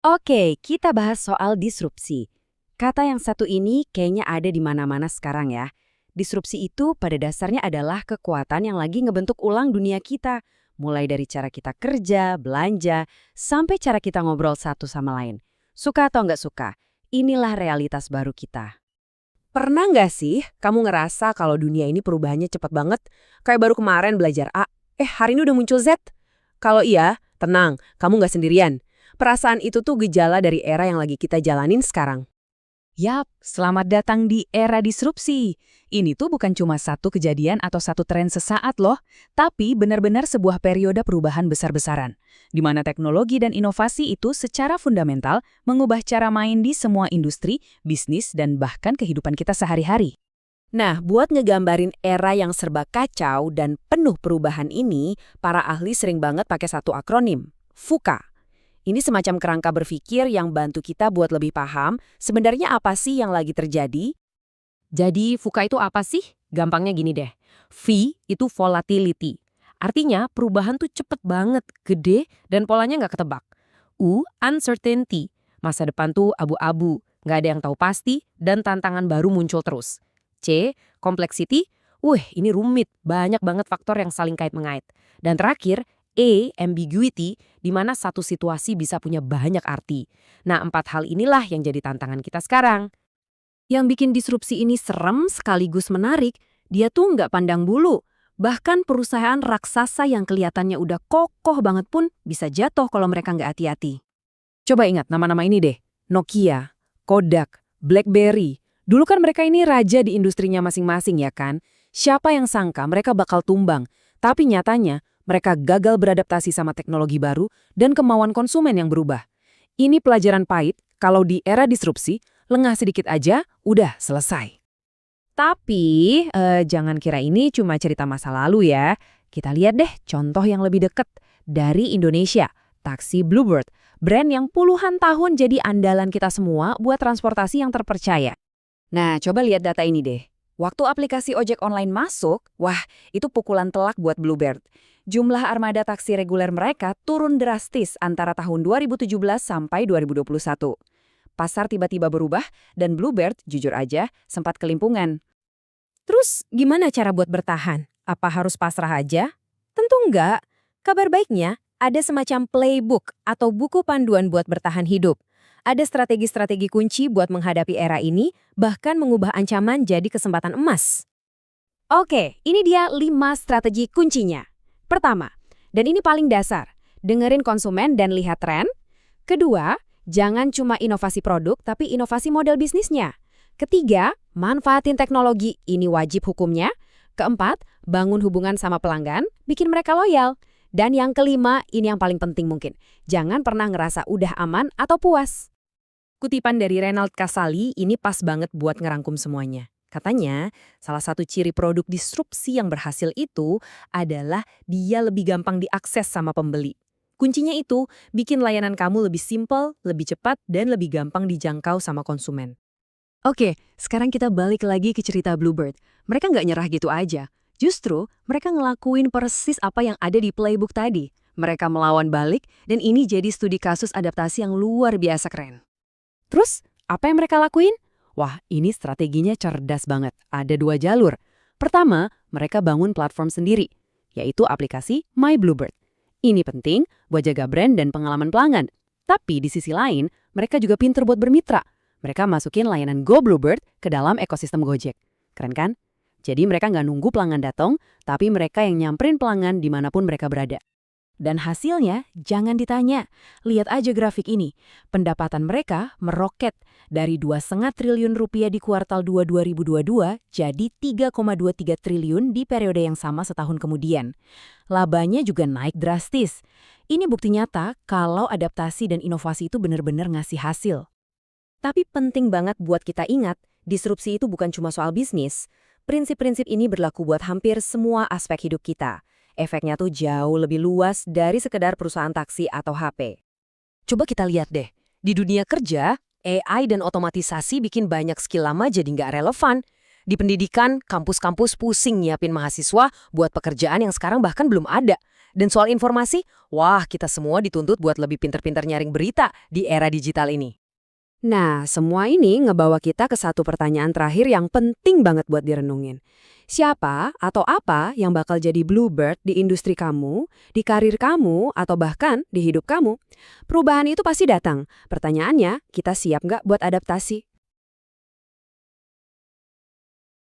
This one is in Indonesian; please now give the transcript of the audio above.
Oke, kita bahas soal disrupsi. Kata yang satu ini kayaknya ada di mana-mana sekarang ya. Disrupsi itu pada dasarnya adalah kekuatan yang lagi ngebentuk ulang dunia kita. Mulai dari cara kita kerja, belanja, sampai cara kita ngobrol satu sama lain. Suka atau nggak suka, inilah realitas baru kita. Pernah nggak sih kamu ngerasa kalau dunia ini perubahannya cepat banget? Kayak baru kemarin belajar A, hari ini udah muncul Z. Kalau iya, tenang, kamu nggak sendirian. Perasaan itu tuh gejala dari era yang lagi kita jalanin sekarang. Yap, selamat datang di era disrupsi. Ini tuh bukan cuma satu kejadian atau satu tren sesaat loh, tapi benar-benar sebuah periode perubahan besar-besaran, di mana teknologi dan inovasi itu secara fundamental mengubah cara main di semua industri, bisnis, dan bahkan kehidupan kita sehari-hari. Nah, buat ngegambarin era yang serba kacau dan penuh perubahan ini, para ahli sering banget pakai satu akronim, VUCA. Ini semacam kerangka berpikir yang bantu kita buat lebih paham sebenarnya apa sih yang lagi terjadi. Jadi VUCA itu apa sih? Gampangnya gini deh. V itu volatility. Artinya perubahan tuh cepet banget, gede, dan polanya nggak ketebak. U, uncertainty. Masa depan tuh abu-abu, nggak ada yang tahu pasti, dan tantangan baru muncul terus. C, complexity. Ini rumit, banyak banget faktor yang saling kait-mengait. Dan terakhir, E, ambiguity, di mana satu situasi bisa punya banyak arti. Nah, 4 hal inilah yang jadi tantangan kita sekarang. Yang bikin disrupsi ini serem sekaligus menarik, dia tuh nggak pandang bulu. Bahkan perusahaan raksasa yang kelihatannya udah kokoh banget pun bisa jatuh kalau mereka nggak hati-hati. Coba ingat nama-nama ini deh. Nokia, Kodak, BlackBerry. Dulu kan mereka ini raja di industrinya masing-masing ya kan? Siapa yang sangka mereka bakal tumbang? Tapi nyatanya mereka gagal beradaptasi sama teknologi baru dan kemauan konsumen yang berubah. Ini pelajaran pahit kalau di era disrupsi, lengah sedikit aja, udah selesai. Tapi, jangan kira ini cuma cerita masa lalu ya. Kita lihat deh contoh yang lebih deket dari Indonesia. Taksi Bluebird, brand yang puluhan tahun jadi andalan kita semua buat transportasi yang terpercaya. Nah, coba lihat data ini deh. Waktu aplikasi ojek online masuk, itu pukulan telak buat Bluebird. Jumlah armada taksi reguler mereka turun drastis antara tahun 2017 sampai 2021. Pasar tiba-tiba berubah dan Bluebird, jujur aja, sempat kelimpungan. Terus gimana cara buat bertahan? Apa harus pasrah aja? Tentu enggak. Kabar baiknya, ada semacam playbook atau buku panduan buat bertahan hidup. Ada strategi-strategi kunci buat menghadapi era ini, bahkan mengubah ancaman jadi kesempatan emas. Oke, ini dia 5 strategi kuncinya. Pertama, dan ini paling dasar, dengerin konsumen dan lihat tren. Kedua, jangan cuma inovasi produk, tapi inovasi model bisnisnya. Ketiga, manfaatin teknologi, ini wajib hukumnya. Keempat, bangun hubungan sama pelanggan, bikin mereka loyal. Dan yang kelima, ini yang paling penting mungkin, jangan pernah ngerasa udah aman atau puas. Kutipan dari Renald Kasali ini pas banget buat ngerangkum semuanya. Katanya, salah satu ciri produk disrupsi yang berhasil itu adalah dia lebih gampang diakses sama pembeli. Kuncinya itu, bikin layanan kamu lebih simpel, lebih cepat, dan lebih gampang dijangkau sama konsumen. Oke, sekarang kita balik lagi ke cerita Bluebird. Mereka nggak nyerah gitu aja. Justru, mereka ngelakuin persis apa yang ada di playbook tadi. Mereka melawan balik, dan ini jadi studi kasus adaptasi yang luar biasa keren. Terus, apa yang mereka lakuin? Ini strateginya cerdas banget. Ada 2 jalur. Pertama, mereka bangun platform sendiri, yaitu aplikasi My Bluebird. Ini penting buat jaga brand dan pengalaman pelanggan. Tapi di sisi lain, mereka juga pinter buat bermitra. Mereka masukin layanan Go Bluebird ke dalam ekosistem Gojek. Keren kan? Jadi mereka nggak nunggu pelanggan datang, tapi mereka yang nyamperin pelanggan dimanapun mereka berada. Dan hasilnya jangan ditanya. Lihat aja grafik ini. Pendapatan mereka meroket dari 2,5 triliun rupiah di kuartal 2 2022 jadi 3,23 triliun di periode yang sama setahun kemudian. Labanya juga naik drastis. Ini bukti nyata kalau adaptasi dan inovasi itu benar-benar ngasih hasil. Tapi penting banget buat kita ingat, disrupsi itu bukan cuma soal bisnis. Prinsip-prinsip ini berlaku buat hampir semua aspek hidup kita. Efeknya tuh jauh lebih luas dari sekedar perusahaan taksi atau HP. Coba kita lihat deh, di dunia kerja, AI dan otomatisasi bikin banyak skill lama jadi nggak relevan. Di pendidikan, kampus-kampus pusing nyiapin mahasiswa buat pekerjaan yang sekarang bahkan belum ada. Dan soal informasi, wah kita semua dituntut buat lebih pinter-pinter nyaring berita di era digital ini. Nah, semua ini ngebawa kita ke satu pertanyaan terakhir yang penting banget buat direnungin. Siapa atau apa yang bakal jadi bluebird di industri kamu, di karir kamu, atau bahkan di hidup kamu? Perubahan itu pasti datang. Pertanyaannya, kita siap nggak buat adaptasi?